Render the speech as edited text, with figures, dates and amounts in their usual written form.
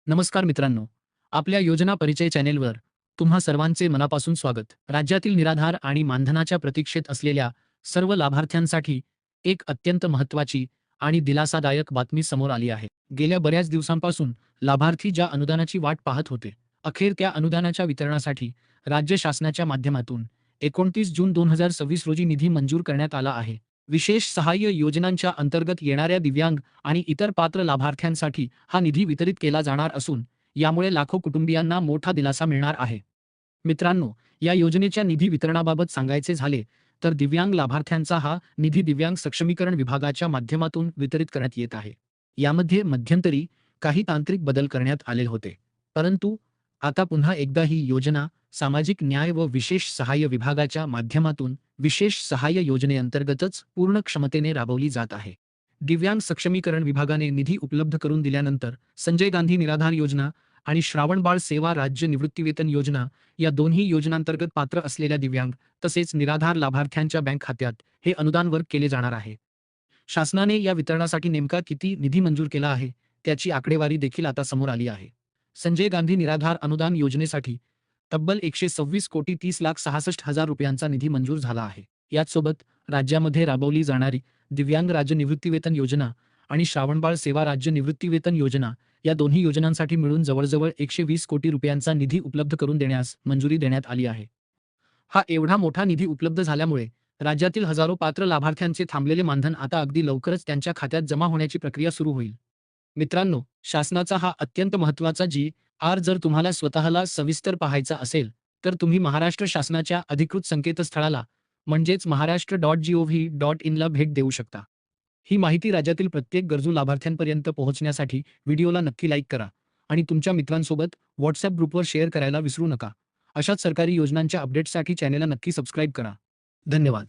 नमस्कार मित्रांनो, आपल्या योजना परिचय चॅनेलवर तुम्हा सर्वांचे मनापासून स्वागत. राज्यातील निराधार आणि मानधनाच्या प्रतीक्षेत असलेल्या सर्व लाभार्थ्यांसाठी एक अत्यंत महत्त्वाची आणि दिलासादायक बातमी समोर आली आहे. गेल्या बऱ्याच दिवसांपासून लाभार्थी ज्या अनुदानाची वाट पाहत होते, अखेर त्या अनुदानाच्या वितरणासाठी राज्य शासनाच्या माध्यमातून 29 जून 2026 रोजी निधी मंजूर करण्यात आला आहे. विशेष सहाय्य योजनांच्या अंतर्गत येणाऱ्या दिव्यांग आणि इतर पात्र लाभार्थ्यांसाठी हा निधी वितरित केला जाणार असून यामुळे लाखो कुटुंबियांना मोठा दिलासा मिळणार आहे. मित्रांनो, या योजनेच्या निधी वितरणाबाबत सांगायचे झाले तर दिव्यांग लाभार्थ्यांचा हा निधी दिव्यांग सक्षमीकरण विभागाच्या माध्यमातून वितरित करण्यात येत आहे. यामध्ये मध्यंतरी काही तांत्रिक बदल करण्यात आले होते, परंतु आता पुन्हा एकदा ही योजना सामाजिक न्याय व विशेष सहाय्य विभागाच्या माध्यमातून विशेष सहाय्य योजनेअंतर्गतच पूर्ण क्षमतेने राबवली जात आहे. दिव्यांग सक्षमीकरण विभागाने निधी उपलब्ध करून दिल्यानंतर संजय गांधी निराधार योजना आणि श्रावणबाळ सेवा राज्य निवृत्तीवेतन योजना या दोन्ही योजनांतर्गत पात्र असलेल्या दिव्यांग तसेच निराधार लाभार्थ्यांच्या बँक खात्यात हे अनुदान वर्ग केले जाणार आहे. शासनाने या वितरणासाठी नेमका किती निधी मंजूर केला आहे त्याची आकडेवारी देखील आता समोर आली आहे. संजय गांधी निराधार अनुदान योजनेसाठी तब्बल 126 कोटी 30,66,000 रुपयांचा निधी मंजूर झाला आहे. याचसोबत राज्यामध्ये राबवली जाणारी दिव्यांग राज्य निवृत्तीवेतन योजना आणि श्रावणबाळ सेवा राज्य निवृत्तीवेतन योजना या दोन्ही योजनांसाठी मिळून जवळजवळ 120 कोटी रुपयांचा निधी उपलब्ध करून देण्यास मंजुरी देण्यात आली आहे. हा एवढा मोठा निधी उपलब्ध झाल्यामुळे राज्यातील हजारो पात्र लाभार्थ्यांचे थांबलेले मानधन आता अगदी लवकरच त्यांच्या खात्यात जमा होण्याची प्रक्रिया सुरू होईल. मित्रांनो, शासनाचा हा अत्यंत महत्त्वाचा जी.आर. जर तुम्हाला स्वतःला सविस्तर पाहायचा असेल, तर तुम्ही महाराष्ट्र शासनाच्या अधिकृत संकेतस्थळाला म्हणजेच महाराष्ट्र.gov.in ला भेट देऊ शकता. ही माहिती राज्यातील प्रत्येक गरजू लाभार्थ्यांपर्यंत पोहोचण्यासाठी व्हिडिओला नक्की लाईक करा आणि तुमच्या मित्रांसोबत व्हॉट्सॲप ग्रुपवर शेअर करायला विसरू नका. अशाच सरकारी योजनांच्या अपडेट्ससाठी चॅनेलला नक्की सबस्क्राईब करा. धन्यवाद.